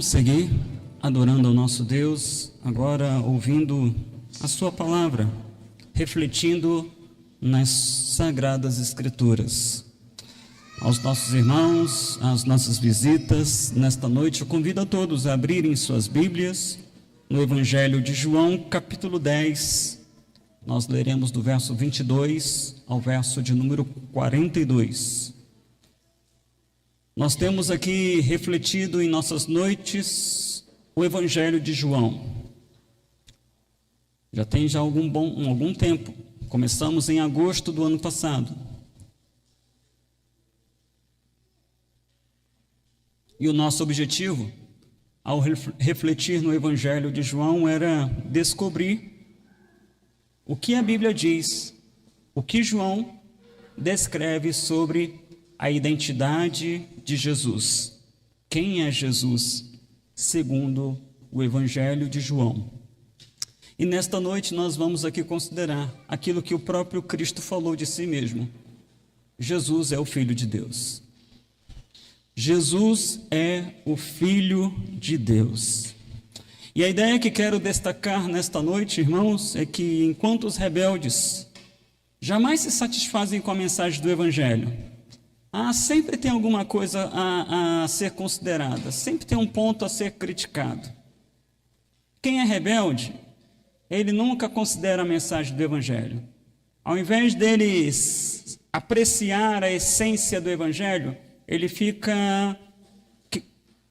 seguir adorando ao nosso Deus, agora ouvindo a sua palavra, refletindo nas Sagradas Escrituras. Aos nossos irmãos, às nossas visitas, nesta noite eu convido a todos a abrirem suas Bíblias no Evangelho de João, capítulo 10. Nós leremos do verso 22 ao verso de número 42. Nós temos aqui refletido em nossas noites o Evangelho de João. Já tem algum tempo. Começamos em agosto do ano passado. E o nosso objetivo, ao refletir no Evangelho de João, era descobrir o que a Bíblia diz, o que João descreve sobre a identidade de Jesus. Quem é Jesus, segundo o Evangelho de João? E nesta noite nós vamos aqui considerar aquilo que o próprio Cristo falou de si mesmo. Jesus é o Filho de Deus. Jesus é o Filho de Deus. E a ideia que quero destacar nesta noite, irmãos, é que enquanto os rebeldes jamais se satisfazem com a mensagem do Evangelho, sempre tem alguma coisa a ser considerada, sempre tem um ponto a ser criticado. Quem é rebelde, ele nunca considera a mensagem do Evangelho. Ao invés dele apreciar a essência do Evangelho, ele fica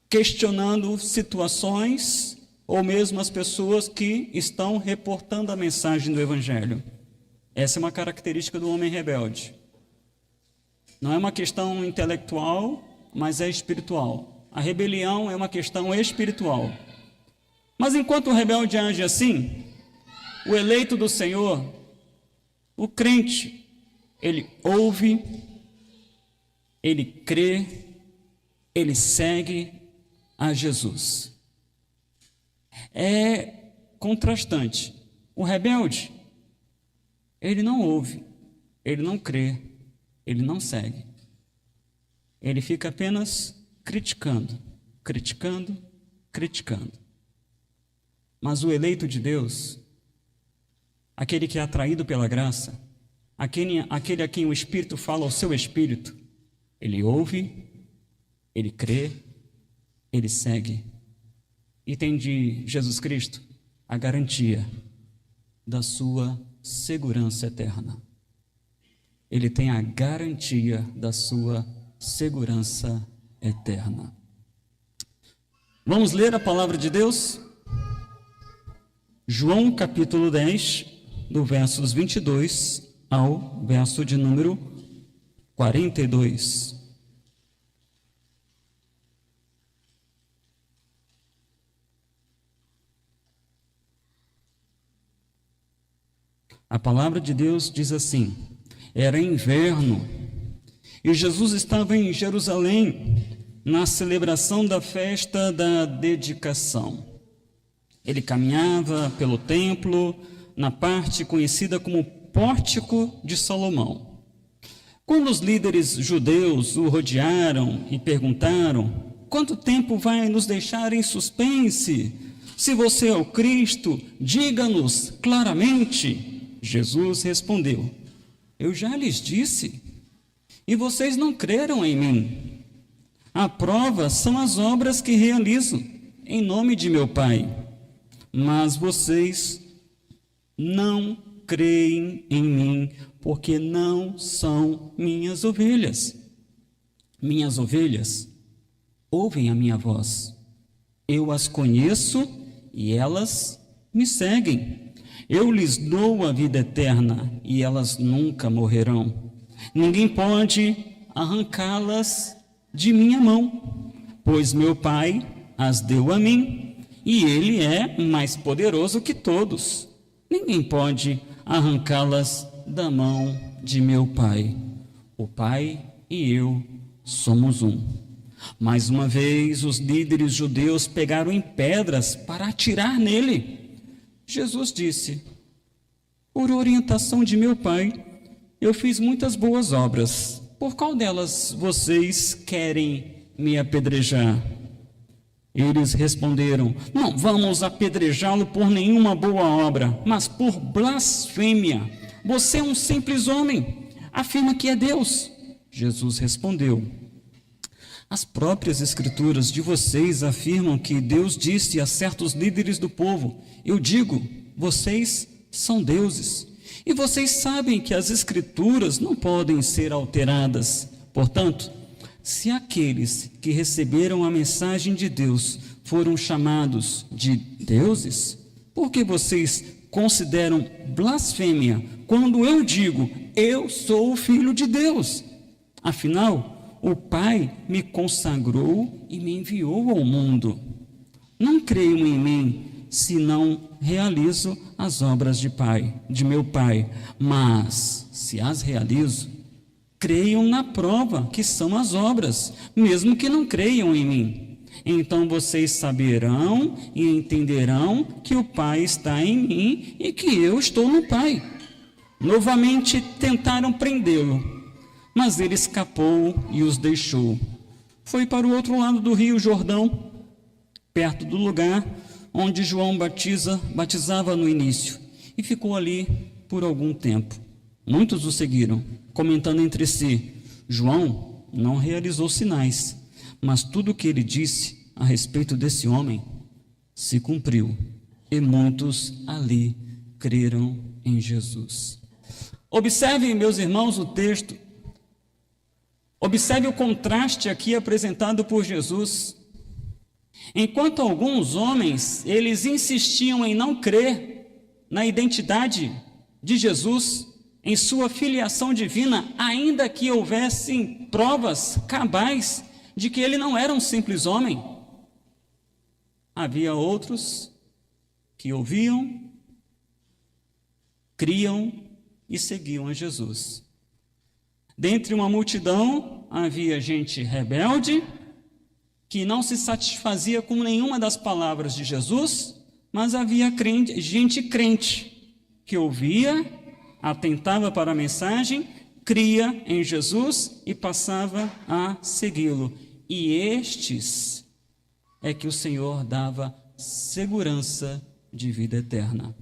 questionando situações ou mesmo as pessoas que estão reportando a mensagem do Evangelho. Essa é uma característica do homem rebelde. Não é uma questão intelectual, mas é espiritual. A rebelião é uma questão espiritual. Mas enquanto o rebelde age assim, o eleito do Senhor, o crente, ele ouve, ele crê, ele segue a Jesus. É contrastante. O rebelde, ele não ouve, ele não crê, ele não segue. Ele fica apenas criticando. Mas o eleito de Deus, aquele que é atraído pela graça, aquele a quem o Espírito fala ao seu espírito, ele ouve, ele crê, ele segue. E tem de Jesus Cristo a garantia da sua segurança eterna. Ele tem a garantia da sua segurança eterna. Vamos ler a palavra de Deus? João capítulo 10, do verso 22 ao verso de número 42. A palavra de Deus diz assim: era inverno e Jesus estava em Jerusalém na celebração da festa da dedicação. Ele caminhava pelo templo na parte conhecida como Pórtico de Salomão. Quando os líderes judeus o rodearam e perguntaram: quanto tempo vai nos deixar em suspense? Se você é o Cristo, diga-nos claramente. Jesus respondeu: eu já lhes disse, e vocês não creram em mim. A prova são as obras que realizo em nome de meu Pai, mas vocês não creem em mim, porque não são minhas ovelhas. Minhas ovelhas ouvem a minha voz. Eu as conheço e elas me seguem. Eu lhes dou a vida eterna e elas nunca morrerão. Ninguém pode arrancá-las de minha mão, pois meu Pai as deu a mim e Ele é mais poderoso que todos. Ninguém pode arrancá-las da mão de meu Pai. O Pai e eu somos um. Mais uma vez, os líderes judeus pegaram em pedras para atirar nele. Jesus disse: por orientação de meu Pai, eu fiz muitas boas obras. Por qual delas vocês querem me apedrejar? Eles responderam: não vamos apedrejá-lo por nenhuma boa obra, mas por blasfêmia. Você é um simples homem, afirma que é Deus. Jesus respondeu: as próprias escrituras de vocês afirmam que Deus disse a certos líderes do povo: eu digo, vocês são deuses. E vocês sabem que as escrituras não podem ser alteradas. Portanto, se aqueles que receberam a mensagem de Deus foram chamados de deuses, por que vocês consideram blasfêmia quando eu digo, eu sou o Filho de Deus? Afinal, o Pai me consagrou e me enviou ao mundo. Não creiam em mim se não realizo as obras de meu Pai, mas se as realizo, creiam na prova que são as obras, mesmo que não creiam em mim. Então vocês saberão e entenderão que o Pai está em mim e que eu estou no Pai. Novamente tentaram prendê-lo, mas ele escapou e os deixou. Foi para o outro lado do rio Jordão, perto do lugar onde João batizava no início, e ficou ali por algum tempo. Muitos o seguiram, comentando entre si: João não realizou sinais, mas tudo o que ele disse a respeito desse homem se cumpriu, e muitos ali creram em Jesus. Observem, meus irmãos, o texto. Observe o contraste aqui apresentado por Jesus. Enquanto alguns homens, eles insistiam em não crer na identidade de Jesus, em sua filiação divina, ainda que houvessem provas cabais de que ele não era um simples homem. Havia outros que ouviam, criam e seguiam a Jesus. Dentre uma multidão, havia gente rebelde, que não se satisfazia com nenhuma das palavras de Jesus, mas havia gente crente, que ouvia, atentava para a mensagem, cria em Jesus e passava a segui-lo. E estes é que o Senhor dava segurança de vida eterna.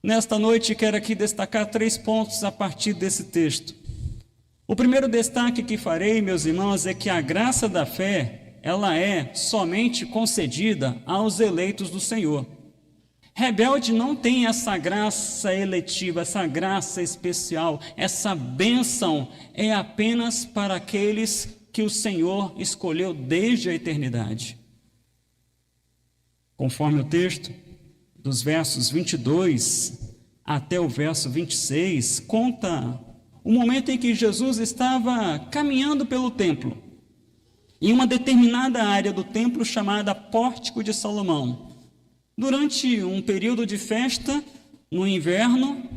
Nesta noite quero aqui destacar 3 pontos a partir desse texto. O primeiro destaque que farei, meus irmãos, é que a graça da fé, ela é somente concedida aos eleitos do Senhor. Rebelde não tem essa graça eletiva, essa graça especial, essa bênção é apenas para aqueles que o Senhor escolheu desde a eternidade. Conforme o texto, dos versos 22 até o verso 26, conta o momento em que Jesus estava caminhando pelo templo, em uma determinada área do templo chamada Pórtico de Salomão. Durante um período de festa, no inverno,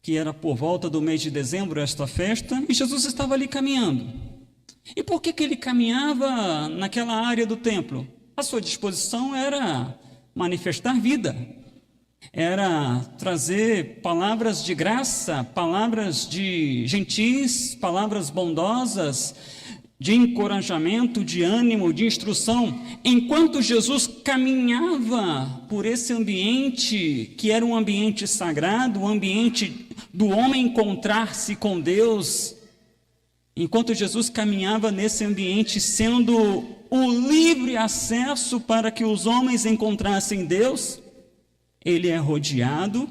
que era por volta do mês de dezembro, esta festa, e Jesus estava ali caminhando. E por que ele caminhava naquela área do templo? A sua disposição era manifestar vida, era trazer palavras de graça, palavras de gentis, palavras bondosas, de encorajamento, de ânimo, de instrução. Enquanto Jesus caminhava por esse ambiente, que era um ambiente sagrado, um ambiente do homem encontrar-se com Deus, enquanto Jesus caminhava nesse ambiente, sendo o livre acesso para que os homens encontrassem Deus, ele é rodeado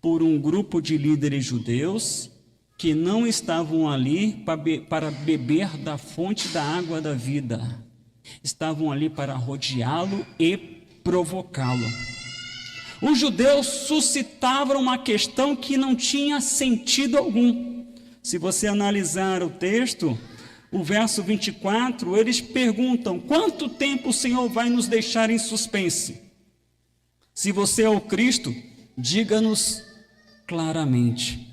por um grupo de líderes judeus que não estavam ali para beber da fonte da água da vida, estavam ali para rodeá-lo e provocá-lo. Os judeus suscitavam uma questão que não tinha sentido algum. Se você analisar o texto, o verso 24, eles perguntam: quanto tempo o Senhor vai nos deixar em suspense? Se você é o Cristo, diga-nos claramente.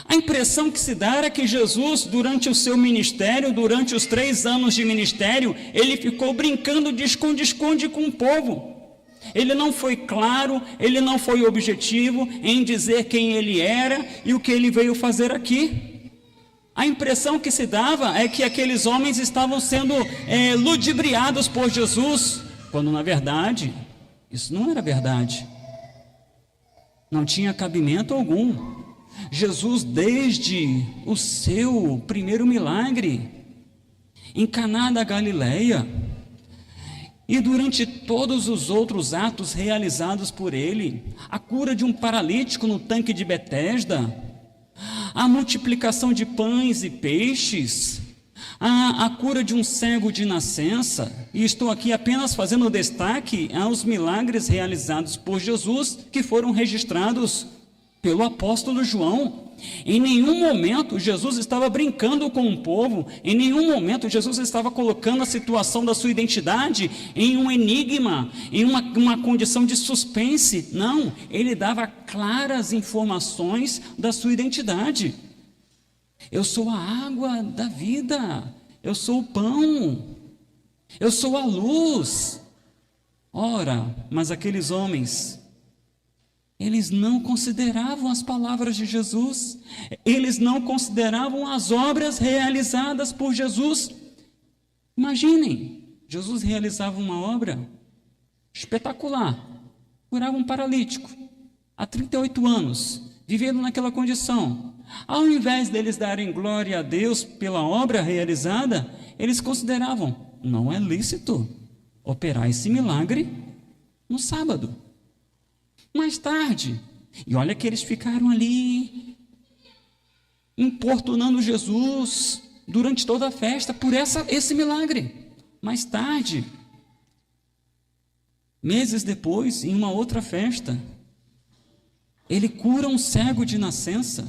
A impressão que se dá era que Jesus, durante o seu ministério, durante os 3 anos de ministério, ele ficou brincando de esconde-esconde com o povo. Ele não foi claro, ele não foi objetivo em dizer quem ele era e o que ele veio fazer aqui. A impressão que se dava é que aqueles homens estavam sendo ludibriados por Jesus, quando na verdade isso não era verdade. Não tinha cabimento algum. Jesus, desde o seu primeiro milagre em Caná da Galileia e durante todos os outros atos realizados por ele, a cura de um paralítico no tanque de Betesda, a multiplicação de pães e peixes, a cura de um cego de nascença, e estou aqui apenas fazendo destaque aos milagres realizados por Jesus, que foram registrados pelo apóstolo João. Em nenhum momento Jesus estava brincando com o povo, em nenhum momento Jesus estava colocando a situação da sua identidade em um enigma, em uma condição de suspense. Não, ele dava claras informações da sua identidade. Eu sou a água da vida, eu sou o pão, eu sou a luz. Ora, mas aqueles homens, eles não consideravam as palavras de Jesus, eles não consideravam as obras realizadas por Jesus. Imaginem, Jesus realizava uma obra espetacular, curava um paralítico, há 38 anos, vivendo naquela condição. Ao invés deles darem glória a Deus pela obra realizada, eles consideravam, não é lícito operar esse milagre no sábado. Mais tarde, e olha que eles ficaram ali importunando Jesus durante toda a festa por esse milagre. Mais tarde, meses depois, em uma outra festa, ele cura um cego de nascença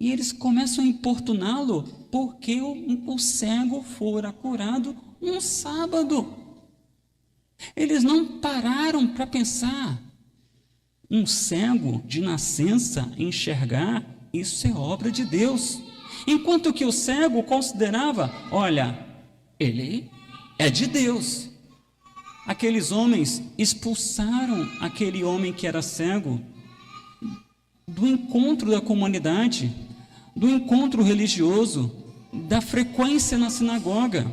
e eles começam a importuná-lo porque o cego fora curado um sábado. Eles não pararam para pensar. Um cego de nascença enxergar, isso é obra de Deus. Enquanto que o cego considerava, olha, ele é de Deus. Aqueles homens expulsaram aquele homem que era cego do encontro da comunidade, do encontro religioso, da frequência na sinagoga.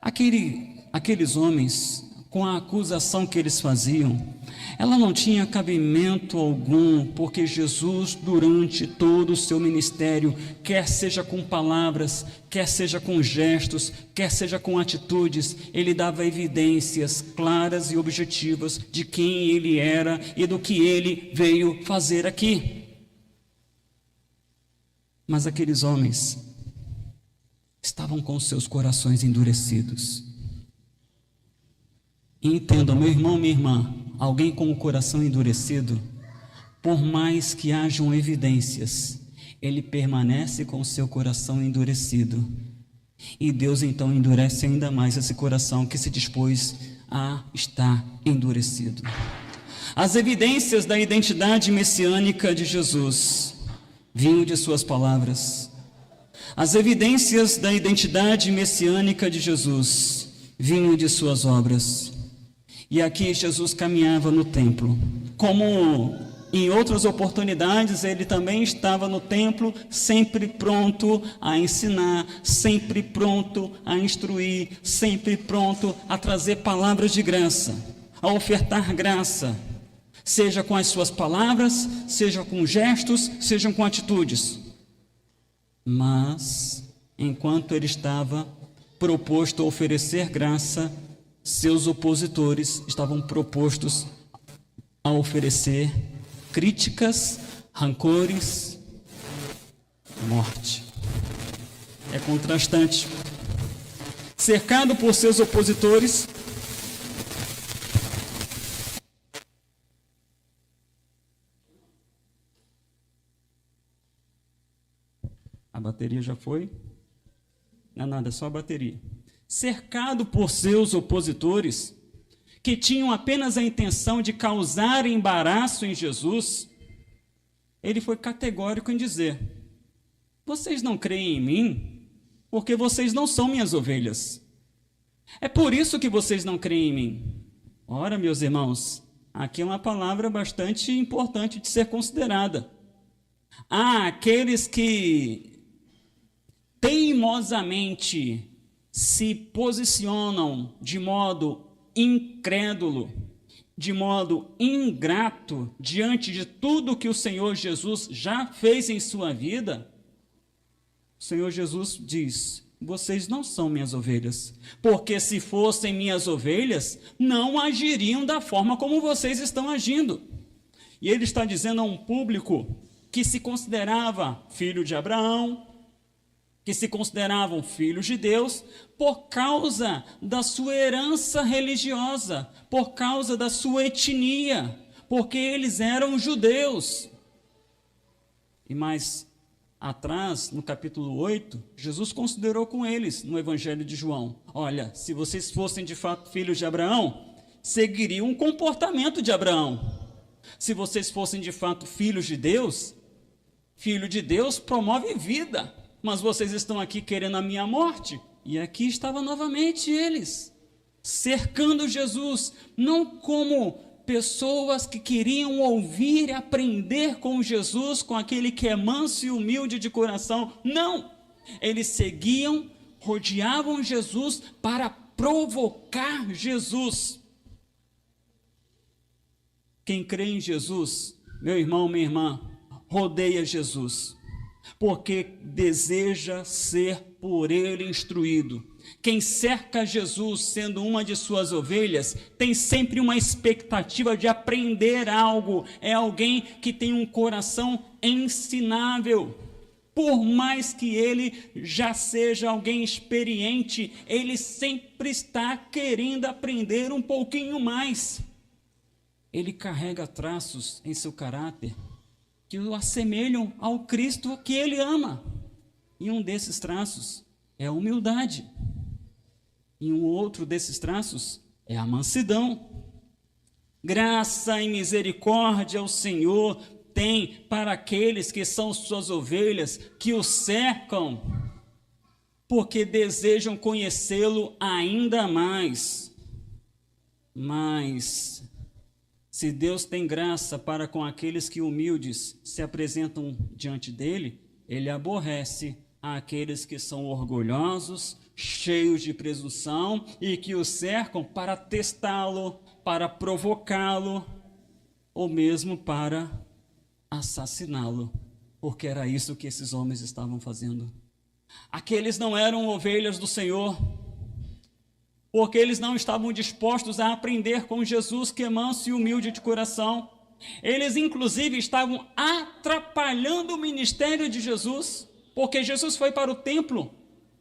Aqueles homens, com a acusação que eles faziam, ela não tinha cabimento algum, porque Jesus, durante todo o seu ministério, quer seja com palavras, quer seja com gestos, quer seja com atitudes, ele dava evidências claras e objetivas de quem ele era e do que ele veio fazer aqui. Mas aqueles homens estavam com seus corações endurecidos. E entendam, meu irmão, minha irmã, alguém com o coração endurecido, por mais que hajam evidências, ele permanece com o seu coração endurecido. E Deus então endurece ainda mais esse coração que se dispôs a estar endurecido. As evidências da identidade messiânica de Jesus vinham de suas palavras. As evidências da identidade messiânica de Jesus vinham de suas obras. E aqui Jesus caminhava no templo. Como em outras oportunidades, ele também estava no templo, sempre pronto a ensinar, sempre pronto a instruir, sempre pronto a trazer palavras de graça, a ofertar graça, seja com as suas palavras, seja com gestos, seja com atitudes. Mas, enquanto ele estava proposto a oferecer graça, seus opositores estavam propostos a oferecer críticas, rancores, morte. É contrastante. Cercado por seus opositores, a bateria já foi? Não é nada, é só a bateria. Cercado por seus opositores, que tinham apenas a intenção de causar embaraço em Jesus, ele foi categórico em dizer: vocês não creem em mim, porque vocês não são minhas ovelhas. É por isso que vocês não creem em mim. Ora, meus irmãos, aqui é uma palavra bastante importante de ser considerada. Há aqueles que teimosamente se posicionam de modo incrédulo, de modo ingrato diante de tudo que o Senhor Jesus já fez em sua vida, o Senhor Jesus diz: vocês não são minhas ovelhas, porque se fossem minhas ovelhas, não agiriam da forma como vocês estão agindo. E ele está dizendo a um público que se considerava filho de Abraão, que se consideravam filhos de Deus, por causa da sua herança religiosa, por causa da sua etnia, porque eles eram judeus. E mais atrás, no capítulo 8, Jesus considerou com eles, no Evangelho de João: olha, se vocês fossem de fato filhos de Abraão, seguiriam o comportamento de Abraão. Se vocês fossem de fato filho de Deus promove vida, mas vocês estão aqui querendo a minha morte. E aqui estava novamente eles, cercando Jesus, não como pessoas que queriam ouvir e aprender com Jesus, com aquele que é manso e humilde de coração. Não, eles seguiam, rodeavam Jesus para provocar Jesus. Quem crê em Jesus, meu irmão, minha irmã, rodeia Jesus, porque deseja ser por ele instruído. Quem cerca Jesus sendo uma de suas ovelhas, tem sempre uma expectativa de aprender algo. É alguém que tem um coração ensinável. Por mais que ele já seja alguém experiente, ele sempre está querendo aprender um pouquinho mais. Ele carrega traços em seu caráter que o assemelham ao Cristo que ele ama. E um desses traços é a humildade. E um outro desses traços é a mansidão. Graça e misericórdia o Senhor tem para aqueles que são suas ovelhas, que o cercam, porque desejam conhecê-lo ainda mais. Mas se Deus tem graça para com aqueles que humildes se apresentam diante dele, ele aborrece aqueles que são orgulhosos, cheios de presunção e que o cercam para testá-lo, para provocá-lo, ou mesmo para assassiná-lo, porque era isso que esses homens estavam fazendo. Aqueles não eram ovelhas do Senhor, porque eles não estavam dispostos a aprender com Jesus, que é manso e humilde de coração. Eles, inclusive, estavam atrapalhando o ministério de Jesus, porque Jesus foi para o templo,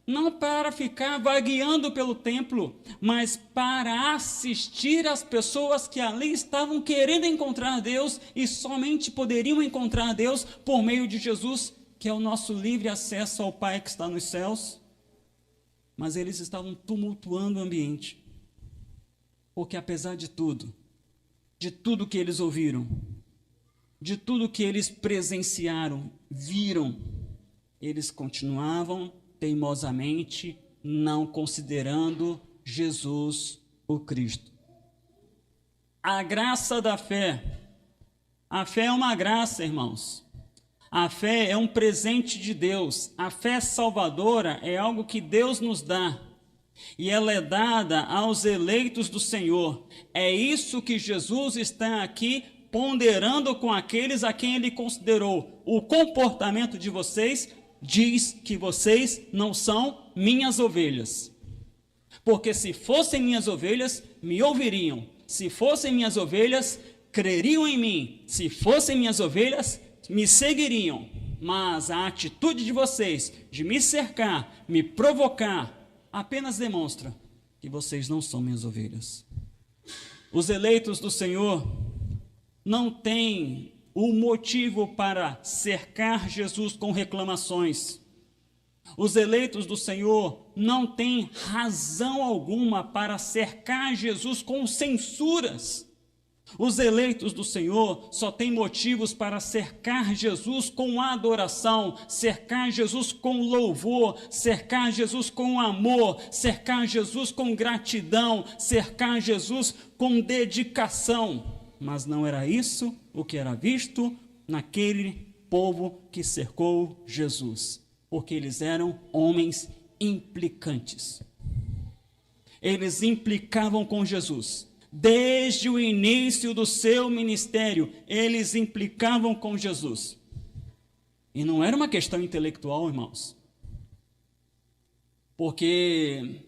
não para ficar vagueando pelo templo, mas para assistir às pessoas que ali estavam querendo encontrar Deus e somente poderiam encontrar Deus por meio de Jesus, que é o nosso livre acesso ao Pai que está nos céus. Mas eles estavam tumultuando o ambiente, porque apesar de tudo que eles ouviram, de tudo que eles presenciaram, viram, eles continuavam teimosamente não considerando Jesus o Cristo. A graça da fé. A fé é uma graça, irmãos. A fé é um presente de Deus. A fé salvadora é algo que Deus nos dá. E ela é dada aos eleitos do Senhor. É isso que Jesus está aqui ponderando com aqueles a quem ele considerou. O comportamento de vocês diz que vocês não são minhas ovelhas. Porque se fossem minhas ovelhas, me ouviriam. Se fossem minhas ovelhas, creriam em mim. Se fossem minhas ovelhas, me seguiriam. Mas a atitude de vocês de me cercar, me provocar, apenas demonstra que vocês não são minhas ovelhas. Os eleitos do Senhor não têm o motivo para cercar Jesus com reclamações. Os eleitos do Senhor não têm razão alguma para cercar Jesus com censuras. Os eleitos do Senhor só têm motivos para cercar Jesus com adoração, cercar Jesus com louvor, cercar Jesus com amor, cercar Jesus com gratidão, cercar Jesus com dedicação. Mas não era isso o que era visto naquele povo que cercou Jesus. Porque eles eram homens implicantes. Eles implicavam com Jesus. Desde o início do seu ministério, eles implicavam com Jesus. E não era uma questão intelectual, irmãos. Porque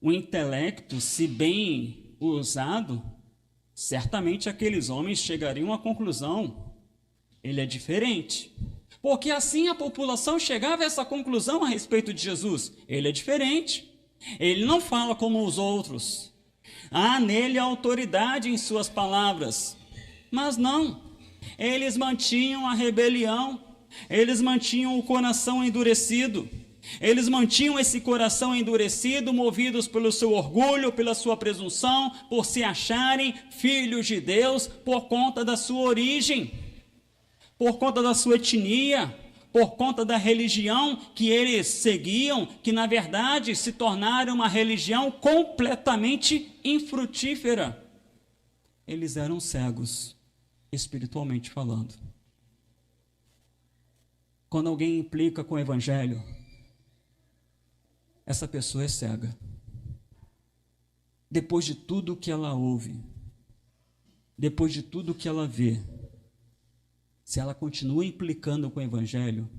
o intelecto, se bem usado, certamente aqueles homens chegariam à conclusão: ele é diferente. Porque assim a população chegava a essa conclusão a respeito de Jesus: ele é diferente. Ele não fala como os outros. Há nele autoridade em suas palavras. Mas não. Eles mantinham a rebelião. Eles mantinham o coração endurecido. Eles mantinham esse coração endurecido, movidos pelo seu orgulho, pela sua presunção, por se acharem filhos de Deus, por conta da sua origem, por conta da sua etnia, por conta da religião que eles seguiam, que na verdade se tornaram uma religião completamente infrutífera. Eles eram cegos, espiritualmente falando. Quando alguém implica com o evangelho, essa pessoa é cega. Depois de tudo que ela ouve, depois de tudo que ela vê, se ela continua implicando com o evangelho,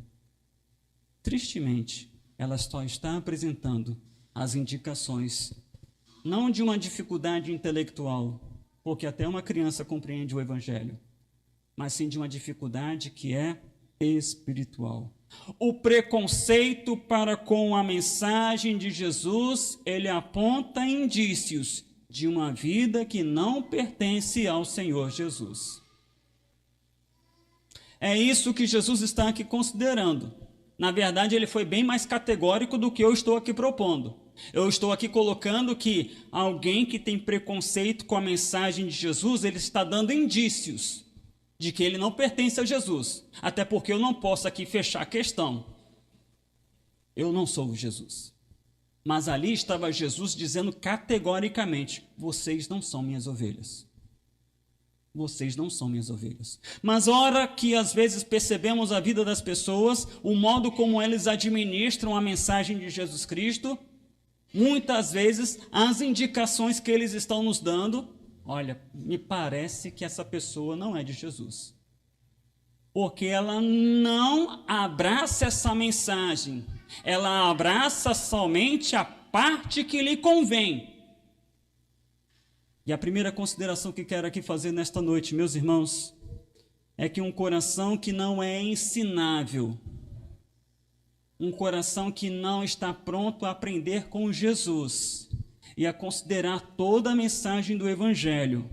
tristemente, ela só está apresentando as indicações, não de uma dificuldade intelectual, porque até uma criança compreende o evangelho, mas sim de uma dificuldade que é espiritual. O preconceito para com a mensagem de Jesus, ele aponta indícios de uma vida que não pertence ao Senhor Jesus. É isso que Jesus está aqui considerando. Na verdade, ele foi bem mais categórico do que eu estou aqui propondo. Eu estou aqui colocando que alguém que tem preconceito com a mensagem de Jesus, ele está dando indícios de que ele não pertence a Jesus. Até porque eu não posso aqui fechar a questão. Eu não sou Jesus. Mas ali estava Jesus dizendo categoricamente: vocês não são minhas ovelhas. Vocês não são minhas ovelhas. Mas ora que às vezes percebemos a vida das pessoas, o modo como eles administram a mensagem de Jesus Cristo, muitas vezes as indicações que eles estão nos dando, olha, me parece que essa pessoa não é de Jesus. Porque ela não abraça essa mensagem, ela abraça somente a parte que lhe convém. E a primeira consideração que quero aqui fazer nesta noite, meus irmãos, é que um coração que não é ensinável, um coração que não está pronto a aprender com Jesus e a considerar toda a mensagem do Evangelho,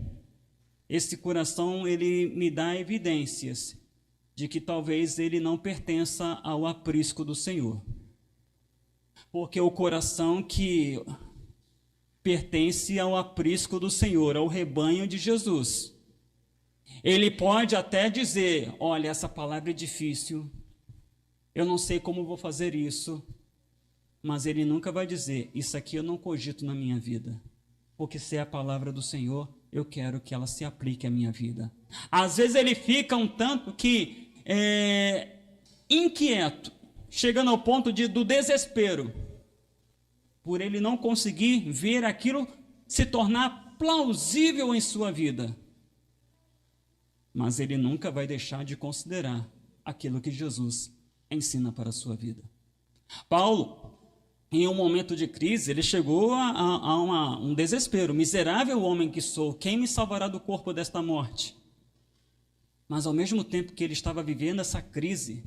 esse coração, ele me dá evidências de que talvez ele não pertença ao aprisco do Senhor. Porque o coração que pertence ao aprisco do Senhor, ao rebanho de Jesus, ele pode até dizer: olha, essa palavra é difícil, eu não sei como vou fazer isso, mas ele nunca vai dizer: isso aqui eu não cogito na minha vida, porque se é a palavra do Senhor, eu quero que ela se aplique à minha vida. Às vezes ele fica um tanto que inquieto, chegando ao ponto do desespero, por ele não conseguir ver aquilo se tornar plausível em sua vida. Mas ele nunca vai deixar de considerar aquilo que Jesus ensina para a sua vida. Paulo, em um momento de crise, ele chegou a um desespero. Miserável homem que sou, quem me salvará do corpo desta morte? Mas ao mesmo tempo que ele estava vivendo essa crise,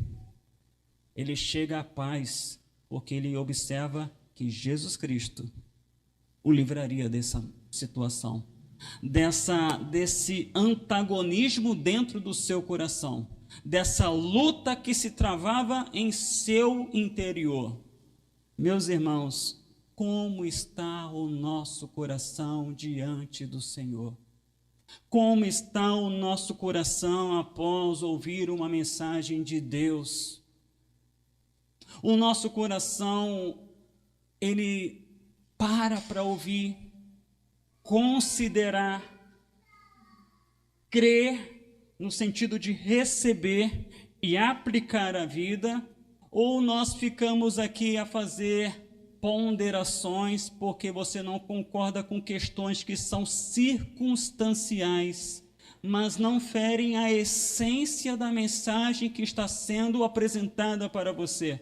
ele chega à paz, porque ele observa que Jesus Cristo o livraria dessa situação, desse antagonismo dentro do seu coração, dessa luta que se travava em seu interior. Meus irmãos, como está o nosso coração diante do Senhor? Como está o nosso coração após ouvir uma mensagem de Deus? O nosso coração, ele para ouvir, considerar, crer, no sentido de receber e aplicar a vida, Ou nós ficamos aqui a fazer ponderações porque você não concorda com questões que são circunstanciais, mas não ferem a essência da mensagem que está sendo apresentada para você.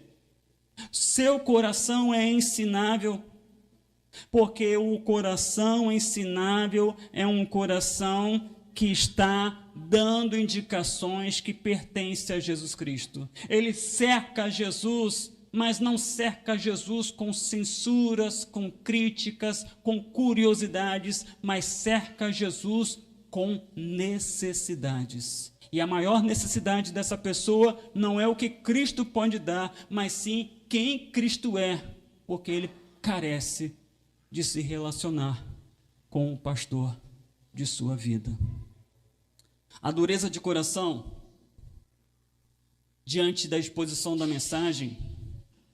Seu coração é ensinável, porque o coração ensinável é um coração que está dando indicações que pertencem a Jesus Cristo. Ele cerca Jesus, mas não cerca Jesus com censuras, com críticas, com curiosidades, mas cerca Jesus com necessidades. E a maior necessidade dessa pessoa não é o que Cristo pode dar, mas sim quem Cristo é, porque ele carece de se relacionar com o pastor de sua vida. A dureza de coração, diante da exposição da mensagem,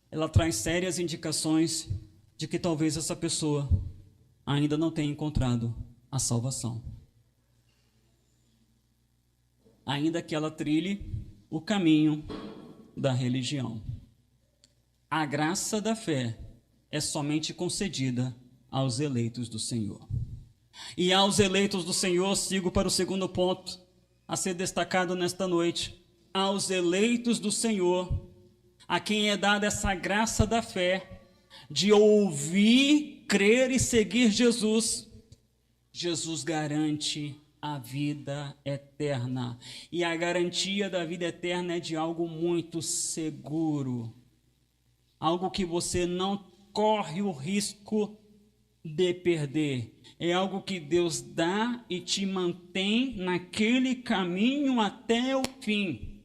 ela traz sérias indicações de que talvez essa pessoa ainda não tenha encontrado a salvação. Ainda que ela trilhe o caminho da religião. A graça da fé é somente concedida aos eleitos do Senhor. E aos eleitos do Senhor, sigo para o segundo ponto a ser destacado nesta noite. Aos eleitos do Senhor, a quem é dada essa graça da fé, de ouvir, crer e seguir Jesus, Jesus garante a vida eterna. E a garantia da vida eterna é de algo muito seguro. Algo que você não corre o risco de perder. É algo que Deus dá e te mantém naquele caminho até o fim.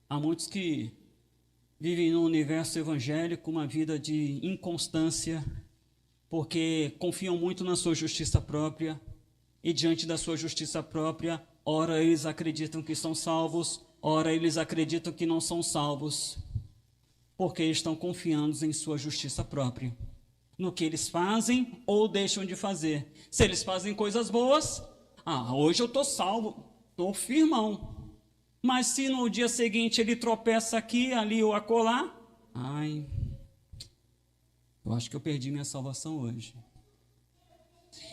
Há muitos que vivem no universo evangélico uma vida de inconstância, porque confiam muito na sua justiça própria, e diante da sua justiça própria, ora eles acreditam que são salvos, ora eles acreditam que não são salvos, porque estão confiando em sua justiça própria, no que eles fazem ou deixam de fazer. Se eles fazem coisas boas, hoje eu estou salvo, estou firmão. Mas se no dia seguinte ele tropeça aqui, ali ou acolá, eu acho que eu perdi minha salvação hoje.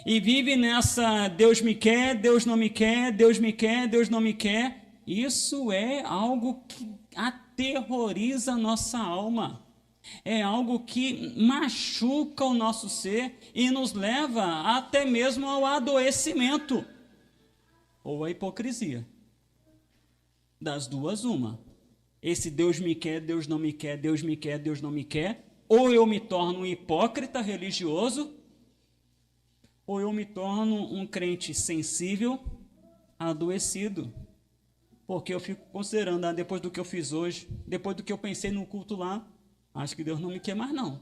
E vive nessa, Deus me quer, Deus não me quer, Deus me quer, Deus não me quer. Isso é algo que aterroriza a nossa alma. É algo que machuca o nosso ser e nos leva até mesmo ao adoecimento ou à hipocrisia. Das duas, uma. Esse Deus me quer, Deus não me quer, Deus me quer, Deus não me quer. Ou eu me torno um hipócrita religioso, ou eu me torno um crente sensível, adoecido. Porque eu fico considerando, depois do que eu fiz hoje, depois do que eu pensei no culto lá, acho que Deus não me quer mais não.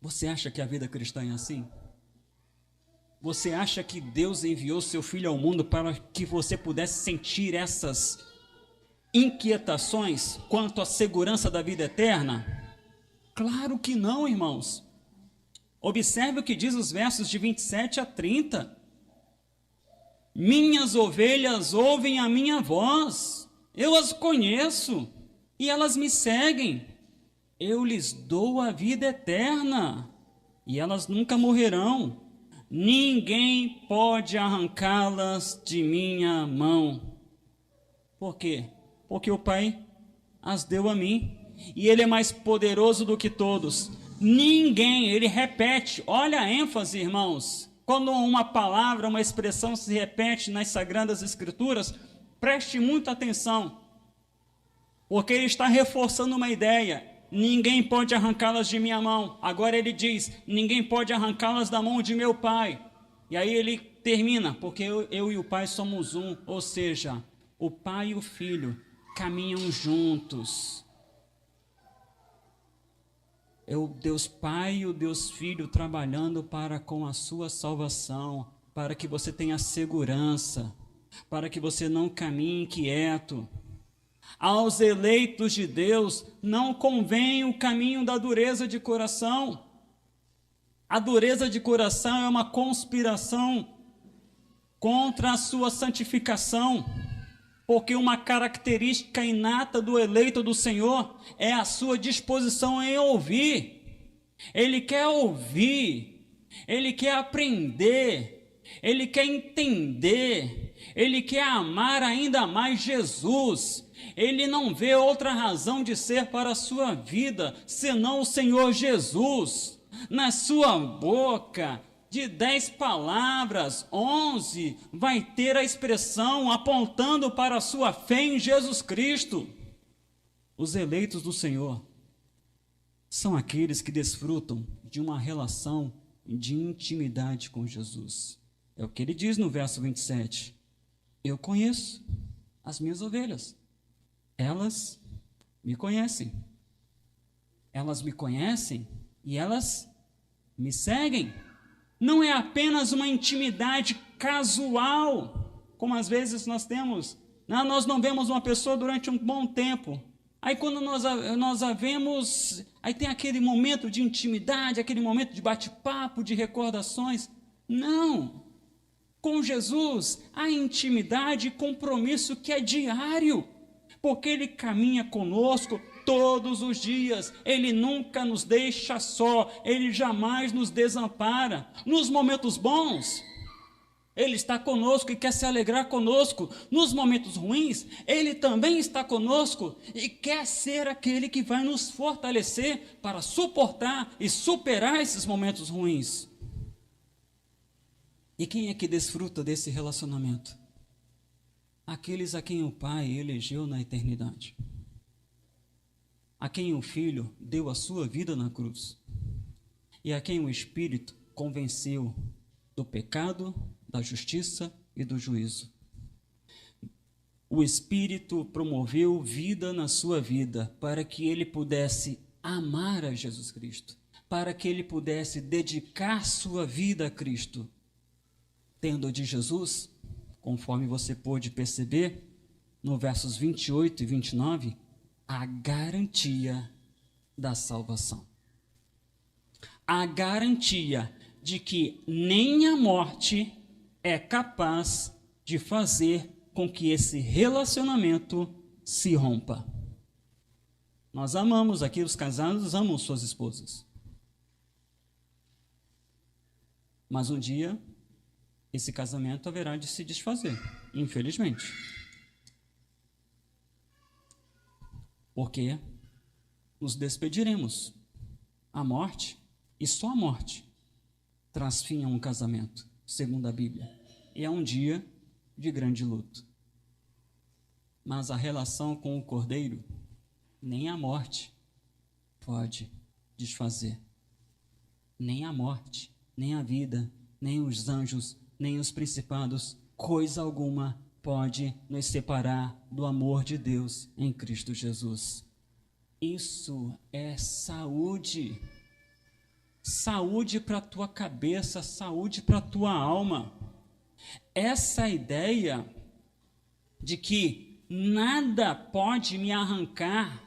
Você acha que a vida cristã é assim? Você acha que Deus enviou seu Filho ao mundo para que você pudesse sentir essas inquietações quanto à segurança da vida eterna? Claro que não, irmãos. Observe o que diz os versos de 27 a 30. Minhas ovelhas ouvem a minha voz, eu as conheço e elas me seguem. Eu lhes dou a vida eterna e elas nunca morrerão. Ninguém pode arrancá-las de minha mão. Por quê? Porque o Pai as deu a mim e Ele é mais poderoso do que todos. Ninguém, ele repete, olha a ênfase, irmãos. Quando uma palavra, uma expressão se repete nas Sagradas Escrituras, preste muita atenção, porque ele está reforçando uma ideia. Ninguém pode arrancá-las de minha mão. Agora ele diz, ninguém pode arrancá-las da mão de meu Pai. E aí ele termina, porque eu e o Pai somos um, ou seja, o Pai e o Filho caminham juntos. É o Deus Pai e o Deus Filho trabalhando para com a sua salvação, para que você tenha segurança, para que você não caminhe inquieto. Aos eleitos de Deus não convém o caminho da dureza de coração. A dureza de coração é uma conspiração contra a sua santificação. porque uma característica inata do eleito do Senhor é a sua disposição em ouvir. Ele quer ouvir, ele quer aprender, ele quer entender, ele quer amar ainda mais Jesus. Ele não vê outra razão de ser para a sua vida, senão o Senhor Jesus. Na sua boca, de 10 palavras, 11 vai ter a expressão apontando para a sua fé em Jesus Cristo. Os eleitos do Senhor são aqueles que desfrutam de uma relação de intimidade com Jesus. É o que ele diz no verso 27. Eu conheço as minhas ovelhas. Elas me conhecem. Elas me conhecem e elas me seguem. Não é apenas uma intimidade casual, como às vezes nós temos. Nós não vemos uma pessoa durante um bom tempo. Aí quando nós a vemos, aí tem aquele momento de intimidade, aquele momento de bate-papo, de recordações. Não. Com Jesus, há intimidade e compromisso que é diário, porque Ele caminha conosco todos os dias, Ele nunca nos deixa só, Ele jamais nos desampara. Nos momentos bons, Ele está conosco e quer se alegrar conosco. Nos momentos ruins, Ele também está conosco e quer ser aquele que vai nos fortalecer para suportar e superar esses momentos ruins. E quem é que desfruta desse relacionamento? Aqueles a quem o Pai elegeu na eternidade, a quem o Filho deu a sua vida na cruz, e a quem o Espírito convenceu do pecado, da justiça e do juízo. O Espírito promoveu vida na sua vida para que ele pudesse amar a Jesus Cristo, para que ele pudesse dedicar sua vida a Cristo. Tendo de Jesus, conforme você pôde perceber, no versos 28 e 29, a garantia da salvação. A garantia de que nem a morte é capaz de fazer com que esse relacionamento se rompa. Nós amamos aqui, os casados amam suas esposas. Mas um dia, esse casamento haverá de se desfazer, infelizmente. Porque nos despediremos. A morte, e só a morte, traz fim a um casamento, segundo a Bíblia. E é um dia de grande luto. Mas a relação com o Cordeiro, nem a morte pode desfazer. Nem a morte, nem a vida, nem os anjos, nem os principados, coisa alguma pode nos separar do amor de Deus em Cristo Jesus. Isso é saúde. Saúde para a tua cabeça, saúde para a tua alma. Essa ideia de que nada pode me arrancar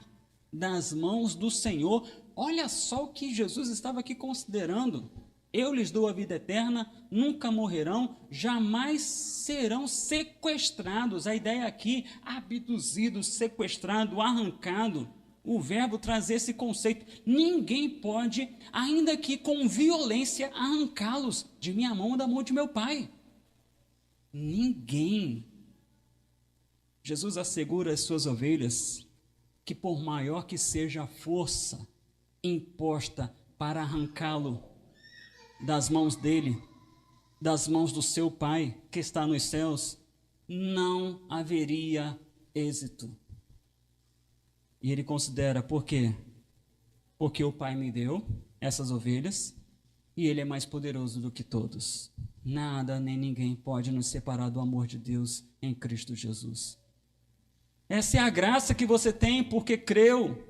das mãos do Senhor. Olha só o que Jesus estava aqui considerando. Eu lhes dou a vida eterna, nunca morrerão, jamais serão sequestrados. A ideia aqui, abduzido, sequestrado, arrancado. O verbo traz esse conceito. Ninguém pode, ainda que com violência, arrancá-los de minha mão ou da mão de meu Pai. Ninguém. Jesus assegura às suas ovelhas que por maior que seja a força imposta para arrancá-lo das mãos dele, das mãos do seu Pai que está nos céus, não haveria êxito. E ele considera, por quê? Porque o Pai me deu essas ovelhas e Ele é mais poderoso do que todos. Nada nem ninguém pode nos separar do amor de Deus em Cristo Jesus. Essa é a graça que você tem porque creu.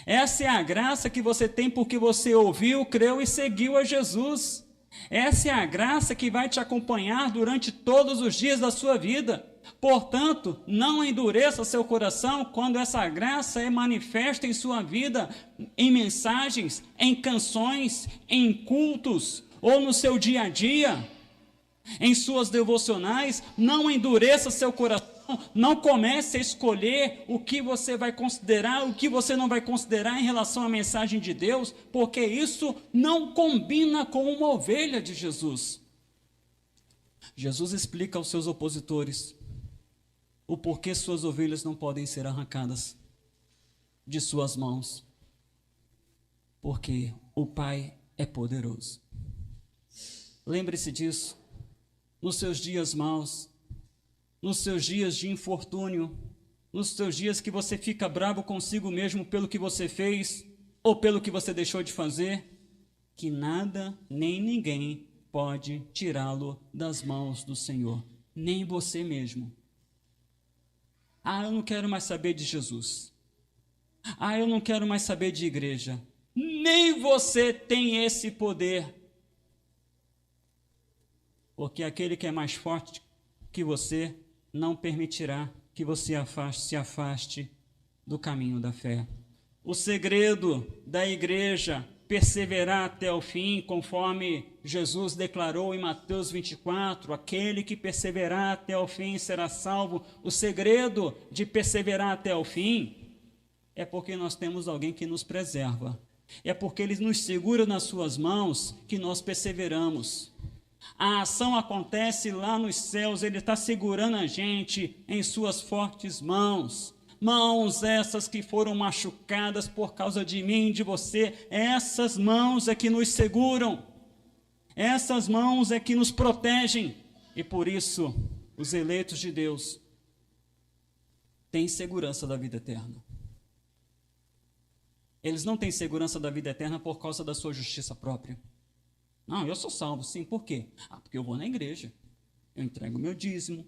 Essa é a graça que você tem porque você ouviu, creu e seguiu a Jesus. Essa é a graça que vai te acompanhar durante todos os dias da sua vida. Portanto, não endureça seu coração quando essa graça é manifesta em sua vida, em mensagens, em canções, em cultos ou no seu dia a dia. em suas devocionais, não endureça seu coração, não comece a escolher o que você vai considerar, o que você não vai considerar em relação à mensagem de Deus, porque isso não combina com uma ovelha de Jesus. Jesus explica aos seus opositores o porquê suas ovelhas não podem ser arrancadas de suas mãos, porque o Pai é poderoso. Lembre-se disso, nos seus dias maus, nos seus dias de infortúnio, nos seus dias que você fica bravo consigo mesmo pelo que você fez ou pelo que você deixou de fazer, que nada nem ninguém pode tirá-lo das mãos do Senhor, nem você mesmo. Eu não quero mais saber de Jesus. Eu não quero mais saber de igreja. Nem você tem esse poder. Porque aquele que é mais forte que você não permitirá que você se afaste do caminho da fé. O segredo da igreja perseverar até o fim, conforme Jesus declarou em Mateus 24, aquele que perseverar até o fim será salvo. O segredo de perseverar até o fim é porque nós temos alguém que nos preserva. É porque Ele nos segura nas suas mãos que nós perseveramos. A ação acontece lá nos céus, Ele está segurando a gente em suas fortes mãos. Mãos essas que foram machucadas por causa de mim e de você, essas mãos é que nos seguram, essas mãos é que nos protegem, e por isso os eleitos de Deus têm segurança da vida eterna. Eles não têm segurança da vida eterna por causa da sua justiça própria. Não, eu sou salvo, sim, por quê? Porque eu vou na igreja, eu entrego meu dízimo,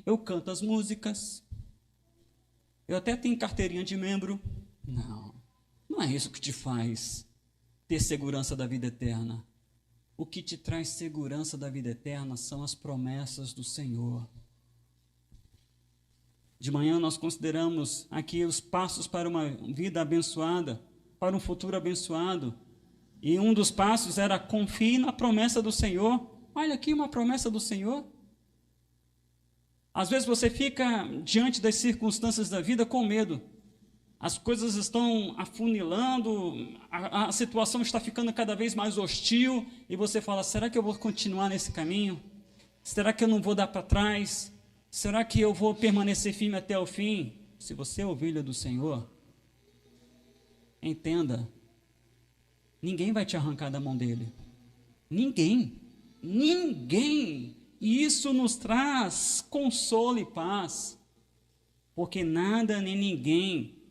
eu canto as músicas, eu até tenho carteirinha de membro. Não é isso que te faz ter segurança da vida eterna. O que te traz segurança da vida eterna são as promessas do Senhor. De manhã nós consideramos aqui os passos para uma vida abençoada, para um futuro abençoado. E um dos passos era confie na promessa do Senhor. Olha aqui uma promessa do Senhor. Às vezes você fica diante das circunstâncias da vida com medo. As coisas estão afunilando, a situação está ficando cada vez mais hostil, e você fala, será que eu vou continuar nesse caminho? Será que eu não vou dar para trás? Será que eu vou permanecer firme até o fim? Se você é ovelha do Senhor, entenda, ninguém vai te arrancar da mão dele. Ninguém. E isso nos traz consolo e paz, porque nada nem ninguém.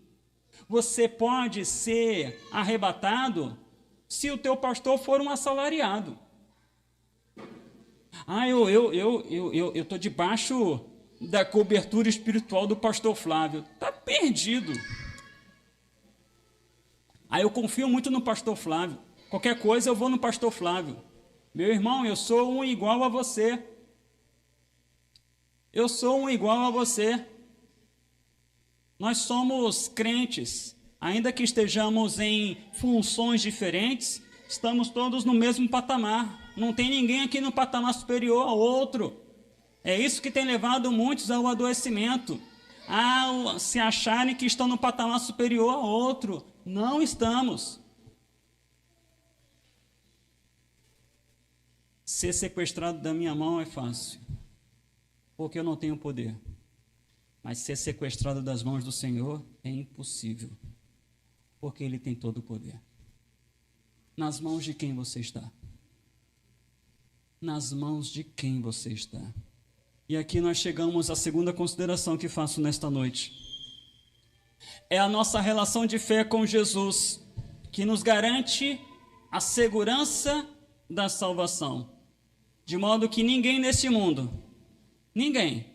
Você pode ser arrebatado se o teu pastor for um assalariado. Eu estou debaixo da cobertura espiritual do pastor Flávio. Está perdido. Eu confio muito no pastor Flávio. Qualquer coisa eu vou no pastor Flávio. Meu irmão, eu sou um igual a você. Eu sou um igual a você. Nós somos crentes, ainda que estejamos em funções diferentes, estamos todos no mesmo patamar. Não tem ninguém aqui no patamar superior ao outro. É isso que tem levado muitos ao adoecimento, a se acharem que estão no patamar superior ao outro. Não estamos. Ser sequestrado da minha mão é fácil, porque eu não tenho poder. Mas ser sequestrado das mãos do Senhor é impossível, porque Ele tem todo o poder. Nas mãos de quem você está? Nas mãos de quem você está? E aqui nós chegamos à segunda consideração que faço nesta noite. É a nossa relação de fé com Jesus, que nos garante a segurança da salvação. De modo que ninguém nesse mundo, ninguém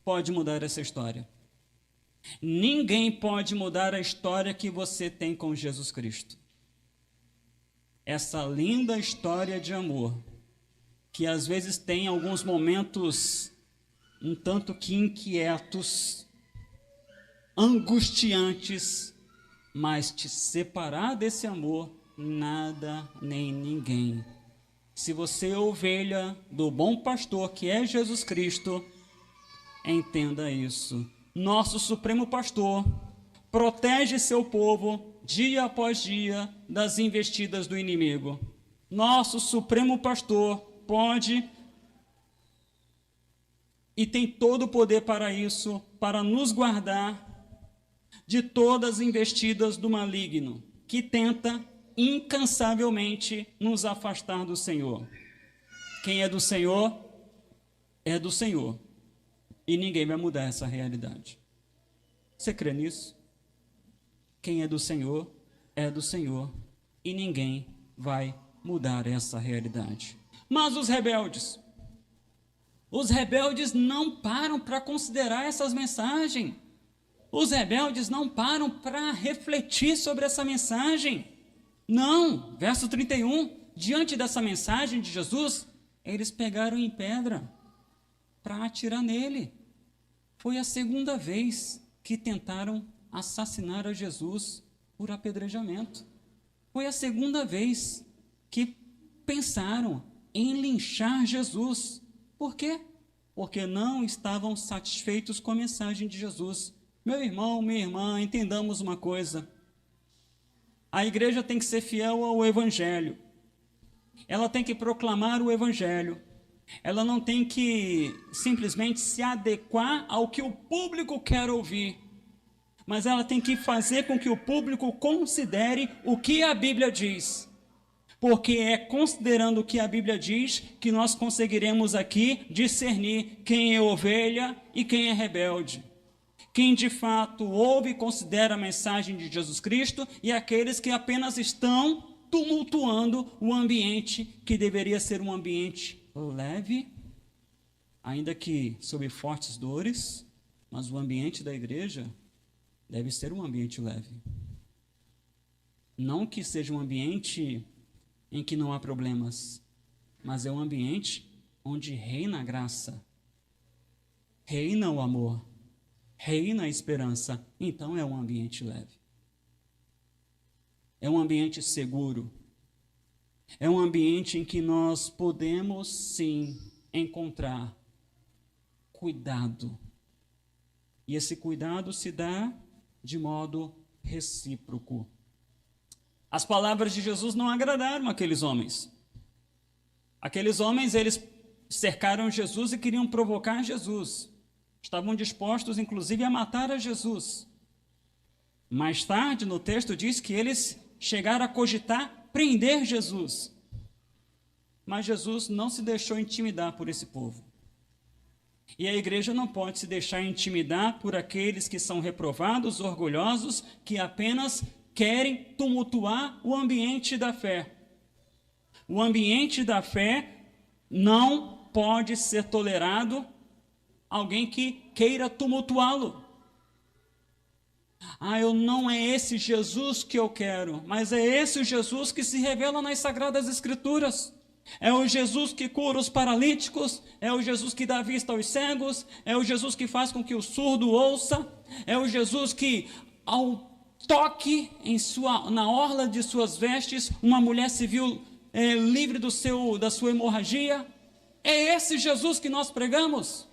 pode mudar essa história. Ninguém pode mudar a história que você tem com Jesus Cristo. Essa linda história de amor, que às vezes tem alguns momentos um tanto que inquietos, angustiantes, mas te separar desse amor, nada nem ninguém. Se você é ovelha do bom pastor que é Jesus Cristo, entenda isso. Nosso Supremo Pastor protege seu povo dia após dia das investidas do inimigo. Nosso Supremo Pastor pode e tem todo o poder para isso, para nos guardar de todas as investidas do maligno, que tenta incansavelmente nos afastar do Senhor. Quem é do Senhor, é do Senhor. E ninguém vai mudar essa realidade. Você crê nisso? Quem é do Senhor, é do Senhor. E ninguém vai mudar essa realidade. Mas os rebeldes não param para considerar essas mensagens. Os rebeldes não param para refletir sobre essa mensagem. Não, verso 31, diante dessa mensagem de Jesus, eles pegaram em pedra para atirar nele. Foi a segunda vez que tentaram assassinar a Jesus por apedrejamento. Foi a segunda vez que pensaram em linchar Jesus. Por quê? Porque não estavam satisfeitos com a mensagem de Jesus. Meu irmão, minha irmã, entendamos uma coisa. A igreja tem que ser fiel ao Evangelho. Ela tem que proclamar o Evangelho. Ela não tem que simplesmente se adequar ao que o público quer ouvir. Mas ela tem que fazer com que o público considere o que a Bíblia diz. Porque é considerando o que a Bíblia diz que nós conseguiremos aqui discernir quem é ovelha e quem é rebelde. Quem de fato ouve e considera a mensagem de Jesus Cristo e aqueles que apenas estão tumultuando o ambiente que deveria ser um ambiente leve, ainda que sob fortes dores, mas o ambiente da igreja deve ser um ambiente leve. Não que seja um ambiente em que não há problemas, mas é um ambiente onde reina a graça, reina o amor, reina a esperança. Então é um ambiente leve. É um ambiente seguro. É um ambiente em que nós podemos, sim, encontrar cuidado. E esse cuidado se dá de modo recíproco. As palavras de Jesus não agradaram aqueles homens. Aqueles homens, eles cercaram Jesus e queriam provocar Jesus. Estavam dispostos, inclusive, a matar a Jesus. Mais tarde, no texto, diz que eles chegaram a cogitar prender Jesus. Mas Jesus não se deixou intimidar por esse povo. E a igreja não pode se deixar intimidar por aqueles que são reprovados, orgulhosos, que apenas querem tumultuar o ambiente da fé. O ambiente da fé não pode ser tolerado alguém que queira tumultuá-lo. Eu não é esse Jesus que eu quero, mas é esse o Jesus que se revela nas Sagradas Escrituras. É o Jesus que cura os paralíticos, é o Jesus que dá vista aos cegos, é o Jesus que faz com que o surdo ouça, é o Jesus que, ao toque na orla de suas vestes, uma mulher se viu livre da sua hemorragia. É esse Jesus que nós pregamos.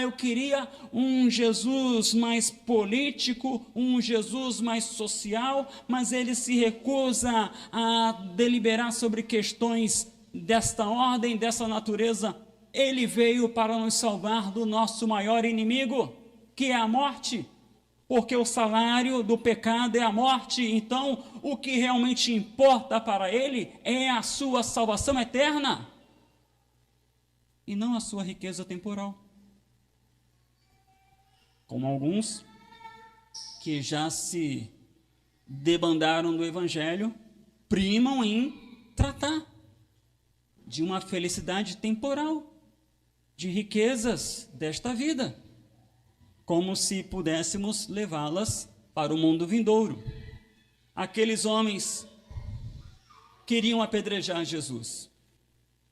Eu queria um Jesus mais político, um Jesus mais social, mas ele se recusa a deliberar sobre questões desta ordem, dessa natureza. Ele veio para nos salvar do nosso maior inimigo, que é a morte, porque o salário do pecado é a morte. Então, o que realmente importa para ele é a sua salvação eterna e não a sua riqueza temporal. Como alguns que já se debandaram do Evangelho, primam em tratar de uma felicidade temporal, de riquezas desta vida, como se pudéssemos levá-las para o mundo vindouro. Aqueles homens queriam apedrejar Jesus.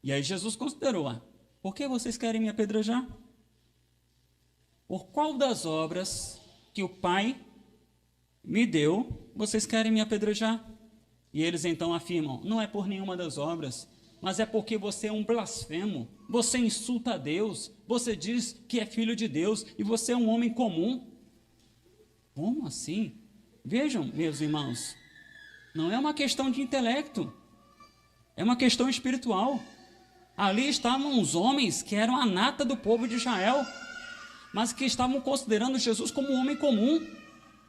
E aí Jesus considerou: por que vocês querem me apedrejar? Por qual das obras que o Pai me deu, vocês querem me apedrejar? E eles então afirmam: não é por nenhuma das obras, mas é porque você é um blasfemo, você insulta a Deus, você diz que é filho de Deus e você é um homem comum. Como assim? Vejam, meus irmãos, não é uma questão de intelecto, é uma questão espiritual. Ali estavam os homens que eram a nata do povo de Israel, mas que estavam considerando Jesus como um homem comum.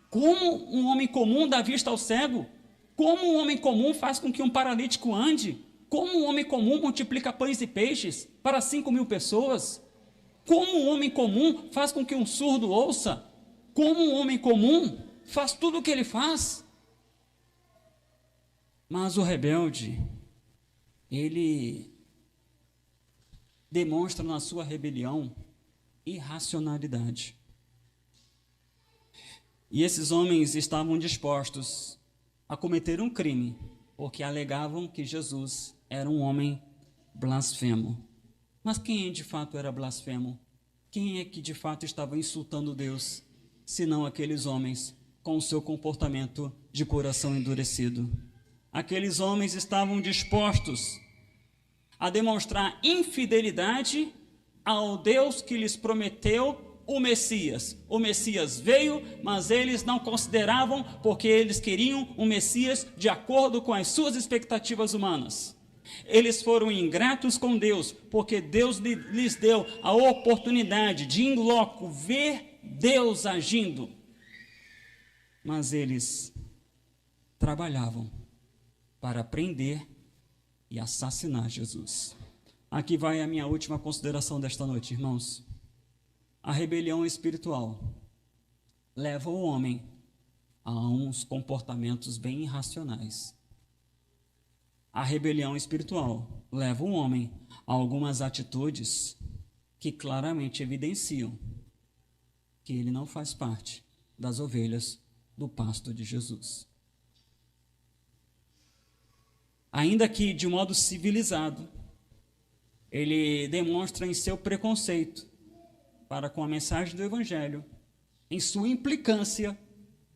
Como um homem comum dá vista ao cego? Como um homem comum faz com que um paralítico ande? Como um homem comum multiplica pães e peixes para 5.000 pessoas? Como um homem comum faz com que um surdo ouça? Como um homem comum faz tudo o que ele faz? Mas o rebelde, ele demonstra na sua rebelião irracionalidade. E esses homens estavam dispostos a cometer um crime, porque alegavam que Jesus era um homem blasfemo. Mas quem de fato era blasfemo? Quem é que de fato estava insultando Deus, senão aqueles homens com o seu comportamento de coração endurecido? Aqueles homens estavam dispostos a demonstrar infidelidade ao Deus que lhes prometeu o Messias. O Messias veio, mas eles não consideravam, porque eles queriam um Messias de acordo com as suas expectativas humanas. Eles foram ingratos com Deus, porque Deus lhes deu a oportunidade de, em loco, ver Deus agindo. Mas eles trabalhavam para prender e assassinar Jesus. Aqui vai a minha última consideração desta noite, irmãos. A rebelião espiritual leva o homem a uns comportamentos bem irracionais. A rebelião espiritual leva o homem a algumas atitudes que claramente evidenciam que ele não faz parte das ovelhas do pasto de Jesus. Ainda que de modo civilizado, ele demonstra em seu preconceito para com a mensagem do Evangelho, em sua implicância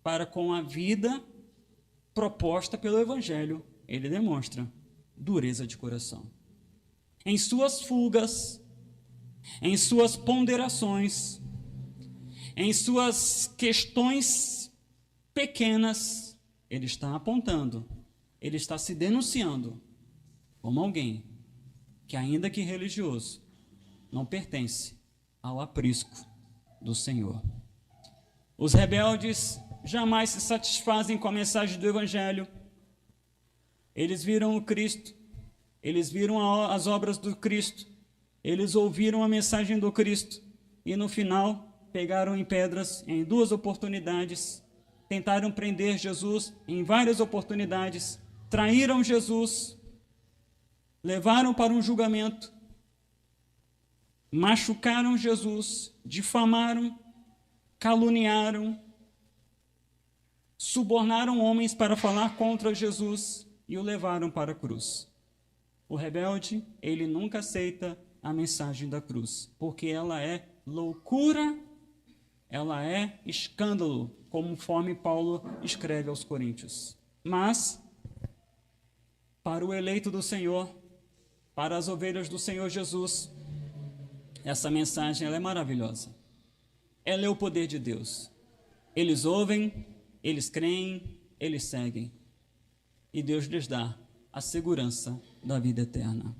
para com a vida proposta pelo Evangelho, ele demonstra dureza de coração. Em suas fugas, em suas ponderações, em suas questões pequenas, ele está apontando, ele está se denunciando como alguém que, ainda que religioso, não pertence ao aprisco do Senhor. Os rebeldes jamais se satisfazem com a mensagem do Evangelho. Eles viram o Cristo, eles viram as obras do Cristo, eles ouviram a mensagem do Cristo e no final pegaram em pedras em 2 oportunidades, tentaram prender Jesus em várias oportunidades, traíram Jesus, levaram para um julgamento, machucaram Jesus, difamaram, caluniaram, subornaram homens para falar contra Jesus e o levaram para a cruz. O rebelde, ele nunca aceita a mensagem da cruz, porque ela é loucura, ela é escândalo, conforme Paulo escreve aos Coríntios. Mas, para o eleito do Senhor, para as ovelhas do Senhor Jesus, essa mensagem ela é maravilhosa. Ela é o poder de Deus. Eles ouvem, eles creem, eles seguem. E Deus lhes dá a segurança da vida eterna.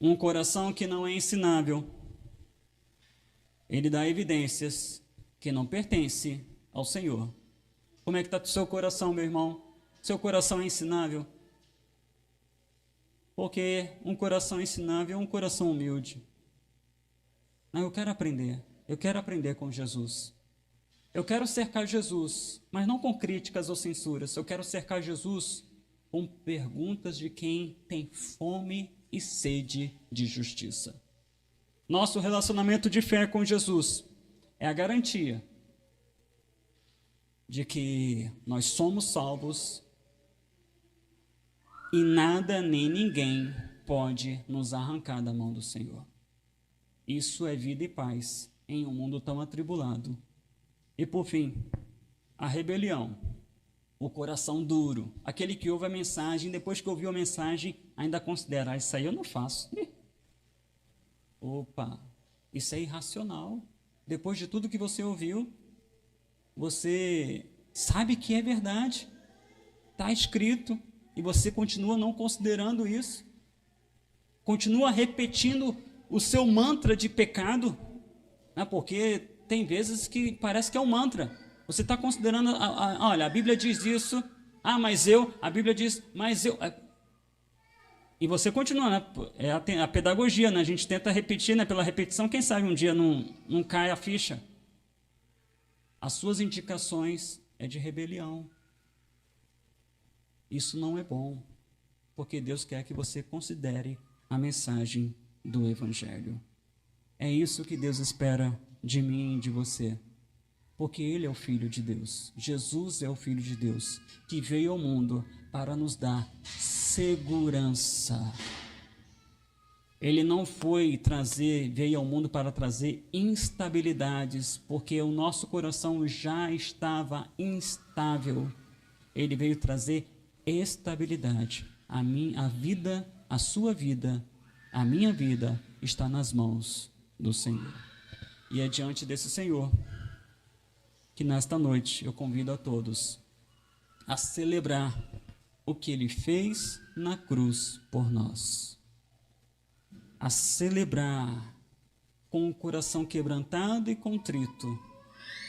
Um coração que não é ensinável, ele dá evidências que não pertence ao Senhor. Como é que está o seu coração, meu irmão? Seu coração é ensinável? Porque um coração ensinável é um coração humilde. Não, eu quero aprender com Jesus. Eu quero cercar Jesus, mas não com críticas ou censuras. Eu quero cercar Jesus com perguntas de quem tem fome e sede de justiça. Nosso relacionamento de fé com Jesus é a garantia de que nós somos salvos e nada nem ninguém pode nos arrancar da mão do Senhor. Isso é vida e paz em um mundo tão atribulado. E por fim, a rebelião, o coração duro, aquele que ouve a mensagem, depois que ouviu a mensagem, ainda considera, isso aí eu não faço. Opa, isso é irracional. Depois de tudo que você ouviu, você sabe que é verdade, está escrito, e você continua não considerando isso, continua repetindo o seu mantra de pecado, né? Porque tem vezes que parece que é um mantra. Você está considerando, olha, a Bíblia diz isso, a Bíblia diz, mas eu. E você continua, né? É a pedagogia, né? A gente tenta repetir, né? Pela repetição, quem sabe um dia não cai a ficha. As suas indicações é de rebelião. Isso não é bom, porque Deus quer que você considere a mensagem do Evangelho. É isso que Deus espera de mim e de você, porque Ele é o Filho de Deus. Jesus é o Filho de Deus, que veio ao mundo para nos dar segurança. Ele não veio ao mundo para trazer instabilidades, porque o nosso coração já estava instável. Ele veio trazer estabilidade. A vida, a sua vida, a minha vida está nas mãos do Senhor. E é diante desse Senhor que nesta noite eu convido a todos a celebrar o que Ele fez na cruz por nós. A celebrar com o coração quebrantado e contrito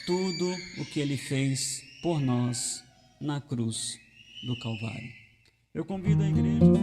tudo o que Ele fez por nós na cruz do Calvário. Eu convido a igreja...